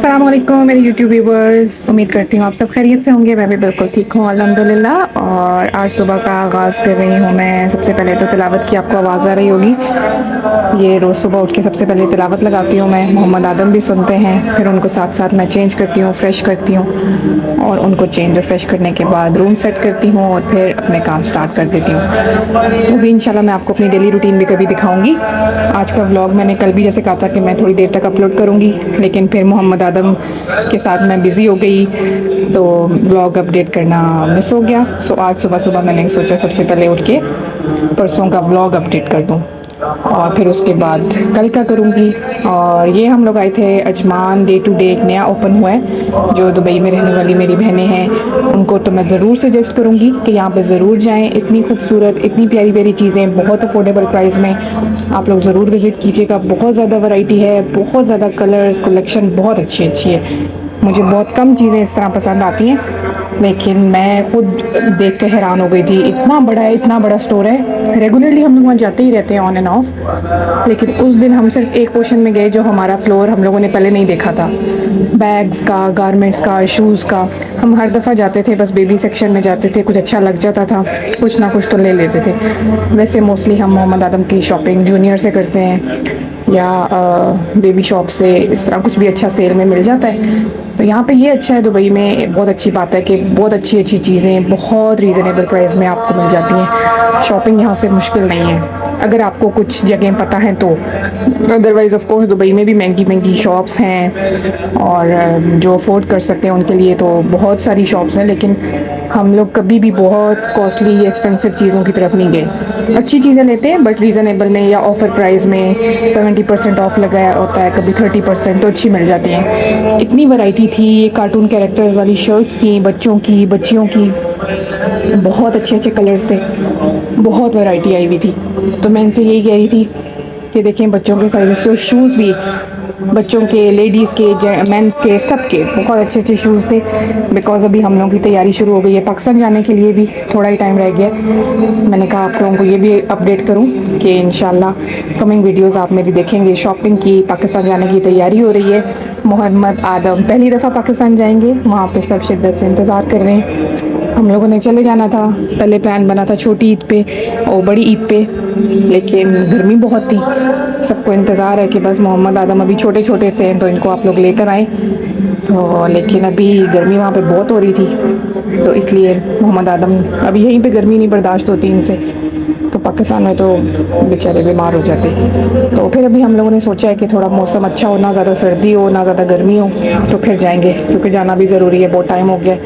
अस्सलाम वालेकुम मेरे यूट्यूब व्यूवर्स। उम्मीद करती हूँ आप सब खैरियत से होंगे। मैं भी बिल्कुल ठीक हूँ अल्हम्दुलिल्लाह। और आज सुबह का आगाज़ कर रही हूँ मैं। सबसे पहले तो तिलावत की आपको आवाज़ आ रही होगी। ये रोज़ सुबह उठ के सबसे पहले तिलावत लगाती हूँ मैं। मोहम्मद आदम भी सुनते हैं, फिर उनको साथ साथ मैं चेंज करती हूँ, फ़्रेश करती हूँ और उनको चेंज और फ्रेश करने के बाद रूम सेट करती हूँ और फिर अपने काम स्टार्ट कर देती हूँ। वो भी इंशाल्लाह मैं आपको अपनी डेली रूटीन भी कभी दिखाऊँगी। आज का व्लॉग मैंने कल भी जैसे कहा था कि मैं थोड़ी देर तक अपलोड करूँगी, लेकिन फिर मोहम्मद आदम के साथ मैं बिज़ी हो गई तो व्लॉग अपडेट करना मिस हो गया। सो आज सुबह सुबह मैंने सोचा सबसे पहले उठ के परसों का व्लॉग अपडेट कर दूँ और फिर उसके बाद कल का करूँगी। और ये हम लोग आए थे अजमान डे टू डे, एक नया ओपन हुआ है जो दुबई में रहने वाली मेरी बहनें हैं, उनको तो मैं ज़रूर सजेस्ट करूँगी कि यहाँ पे ज़रूर जाएं। इतनी खूबसूरत, इतनी प्यारी प्यारी चीज़ें बहुत अफोर्डेबल प्राइस में, आप लोग ज़रूर विज़िट कीजिएगा। बहुत ज़्यादा वैरायटी है, बहुत ज़्यादा कलर्स, कलेक्शन बहुत अच्छी अच्छी है। मुझे बहुत कम चीज़ें इस तरह पसंद आती हैं, लेकिन मैं ख़ुद देख के हैरान हो गई थी। इतना बड़ा है, इतना बड़ा स्टोर है। रेगुलरली हम लोग वहाँ जाते ही रहते हैं ऑन एंड ऑफ, लेकिन उस दिन हम सिर्फ एक पोर्शन में गए जो हमारा फ्लोर हम लोगों ने पहले नहीं देखा था। बैग्स का, गारमेंट्स का, शूज़ का। हम हर दफ़ा जाते थे, बस बेबी सेक्शन में जाते थे, कुछ अच्छा लग जाता था कुछ ना कुछ तो ले लेते थे। वैसे मोस्टली हम मोहम्मद आदम की शॉपिंग जूनियर से करते हैं या बेबी शॉप से, इस तरह कुछ भी अच्छा सेल में मिल जाता है। तो यहाँ पे ये अच्छा है दुबई में, बहुत अच्छी बात है कि बहुत अच्छी अच्छी चीज़ें बहुत रीज़नेबल प्राइस में आपको मिल जाती हैं। शॉपिंग यहाँ से मुश्किल नहीं है अगर आपको कुछ जगह पता है तो। अदरवाइज़ ऑफ कोर्स दुबई में भी महंगी महंगी शॉप्स हैं और जो अफोर्ड कर सकते हैं उनके लिए तो बहुत सारी शॉप्स हैं, लेकिन हम लोग कभी भी बहुत कॉस्टली एक्सपेंसिव चीज़ों की तरफ नहीं गए। अच्छी चीज़ें लेते हैं बट रीज़नेबल में या ऑफ़र प्राइस में। 70% ऑफ लगाया होता है, कभी 30%, तो अच्छी मिल जाती हैं। इतनी वैरायटी थी। ये कार्टून कैरेक्टर्स वाली शर्ट्स थी, बच्चों की, बच्चियों की, बहुत अच्छे अच्छे कलर्स थे, बहुत वैरायटी आई हुई थी। तो मैं इनसे यही कह रही थी कि देखें बच्चों के साइज़ के, और शूज़ भी बच्चों के, लेडीज़ के, मेंस के, सब के बहुत अच्छे अच्छे शूज़ थे। बिकॉज़ अभी हम लोगों की तैयारी शुरू हो गई है, पाकिस्तान जाने के लिए भी थोड़ा ही टाइम रह गया। मैंने कहा आप लोगों को ये भी अपडेट करूं कि इंशाल्लाह कमिंग वीडियोस आप मेरी देखेंगे। शॉपिंग की, पाकिस्तान जाने की तैयारी हो रही है। मोहम्मद आदम पहली दफ़ा पाकिस्तान जाएंगे, वहाँ पे सब शिद्दत से इंतज़ार कर रहे हैं। हम लोगों ने चले जाना था, पहले प्लान बना था छोटी ईद पे और बड़ी ईद पे, लेकिन गर्मी बहुत थी। सबको इंतज़ार है कि बस मोहम्मद आदम अभी छोटे छोटे से हैं तो इनको आप लोग लेकर आएँ, तो लेकिन अभी गर्मी वहाँ पे बहुत हो रही थी, तो इसलिए मोहम्मद आदम अभी यहीं पे गर्मी नहीं बर्दाश्त होती इनसे, तो पाकिस्तान में तो बेचारे बीमार हो जाते। तो फिर अभी हम लोगों ने सोचा है कि थोड़ा मौसम अच्छा हो, ना ज़्यादा सर्दी हो ना ज़्यादा गर्मी हो, तो फिर जाएंगे, क्योंकि जाना भी ज़रूरी है, बहुत टाइम हो गया।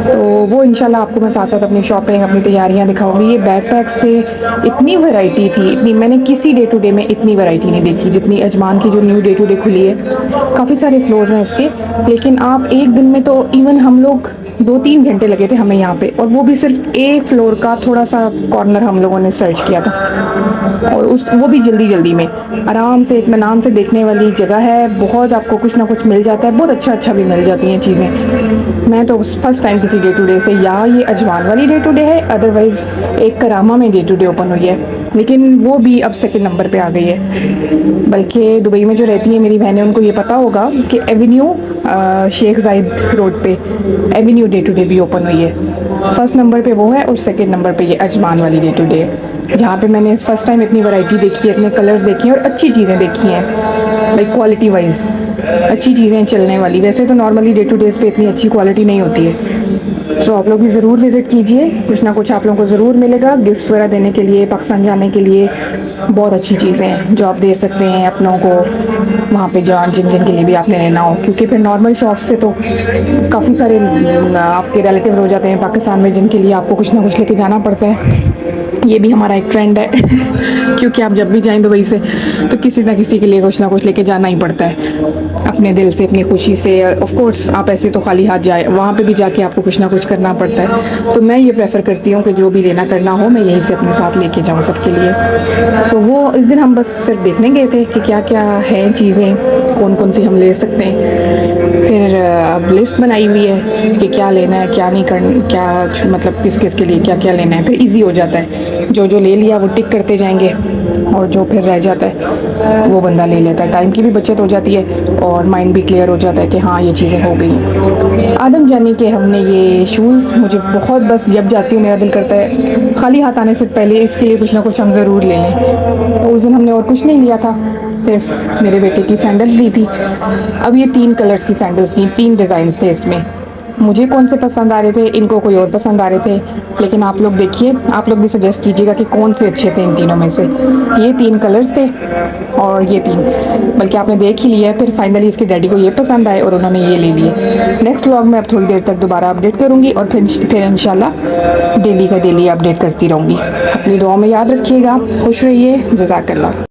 तो वो इंशाल्लाह आपको मैं साथ साथ अपनी शॉपिंग, अपनी तैयारियां दिखाऊंगी। ये बैकपैक्स थे, इतनी वैरायटी थी, इतनी मैंने किसी डे टू डे में इतनी वैरायटी नहीं देखी जितनी अजमान की जो न्यू डे टू डे खुली है। काफ़ी सारे फ्लोर्स हैं इसके, लेकिन आप एक दिन में तो इवन हम लोग 2-3 घंटे लगे थे हमें यहाँ पे, और वो भी सिर्फ एक फ्लोर का थोड़ा सा कॉर्नर हम लोगों ने सर्च किया था, और वो भी जल्दी जल्दी में। आराम से इत्मीनान से देखने वाली जगह है, बहुत आपको कुछ ना कुछ मिल जाता है, बहुत अच्छा अच्छा भी मिल जाती हैं चीज़ें। मैं तो फर्स्ट टाइम किसी डे टू डे से, या ये अजवान वाली डे टू डे है, अदरवाइज़ एक करामा में डे टू डे ओपन हुई है, लेकिन वो भी अब सेकंड नंबर पे आ गई है। बल्कि दुबई में जो रहती हैं मेरी बहनें, उनको ये पता होगा कि एवेन्यू शेख जायद रोड पे एवेन्यू डे टू डे भी ओपन हुई है। फर्स्ट नंबर पे वो है और सेकंड नंबर पे ये अजमान वाली डे टू डे है, जहाँ पे मैंने फ़र्स्ट टाइम इतनी वैरायटी देखी है, इतने कलर्स देखे हैं और अच्छी चीज़ें देखी हैं, लाइक क्वालिटी वाइज अच्छी चीज़ें चलने वाली। वैसे तो नॉर्मली डे टू डेज़ पे इतनी अच्छी क्वालिटी नहीं होती है। सो आप लोग भी ज़रूर विज़िट कीजिए, कुछ ना कुछ आप लोगों को ज़रूर मिलेगा। गिफ्ट्स वगैरह देने के लिए, पाकिस्तान जाने के लिए बहुत अच्छी चीज़ें हैं जो आप दे सकते हैं अपनों को वहाँ पे जिन जिन के लिए भी आपने लेना हो, क्योंकि फिर नॉर्मल शॉप से तो काफ़ी सारे आपके रिलेटिव्स हो जाते हैं पाकिस्तान में, जिनके लिए आपको कुछ ना कुछ लेके जाना पड़ता है। ये भी हमारा एक ट्रेंड है क्योंकि आप जब भी जाएं दुबई से तो किसी ना किसी के लिए कुछ ना कुछ लेके जाना ही पड़ता है, अपने दिल से, अपनी खुशी से। ऑफ कोर्स आप ऐसे तो खाली हाथ जाए, वहाँ पे भी जाके आपको कुछ ना कुछ करना पड़ता है। तो मैं ये प्रेफर करती हूँ कि जो भी लेना करना हो मैं यहीं से अपने साथ लेके जाऊँ सबके लिए। सो वो इस दिन हम बस सिर्फ देखने गए थे कि क्या क्या हैं चीज़ें, कौन कौन सी हम ले सकते हैं। फिर अब लिस्ट बनाई हुई है कि क्या लेना है, क्या नहीं करना, क्या मतलब किस किस के लिए क्या क्या लेना है। फिर ईजी हो जाता है, जो जो ले लिया वो टिक करते जाएंगे और जो फिर रह जाता है वो बंदा ले लेता है। टाइम की भी बचत हो जाती है और माइंड भी क्लियर हो जाता है कि हाँ ये चीज़ें हो गई हैं। आदम जानी के हमने ये शूज़, मुझे बहुत, बस जब जाती हूँ मेरा दिल करता है खाली हाथ आने से पहले इसके लिए कुछ ना कुछ हम ज़रूर ले लें। तो उस दिन हमने और कुछ नहीं लिया था, सिर्फ मेरे बेटे की सैंडल्स ली थी। अब ये 3 कलर्स की सैंडल्स थी, 3 डिज़ाइंस थे इसमें। मुझे कौन से पसंद आ रहे थे, इनको कोई और पसंद आ रहे थे, लेकिन आप लोग देखिए, आप लोग भी सजेस्ट कीजिएगा कि कौन से अच्छे थे इन तीनों में से। ये 3 कलर्स थे और ये 3, बल्कि आपने देख ही लिया है। फिर फाइनली इसके डैडी को ये पसंद आए और उन्होंने ये ले लिए। नेक्स्ट व्लॉग में अब थोड़ी देर तक दोबारा अपडेट करूँगी और फिर इंशाल्लाह डेली का डेली अपडेट करती रहूँगी। अपनी दुआ में याद रखिएगा, खुश रहिए, जज़ाकल्लाह।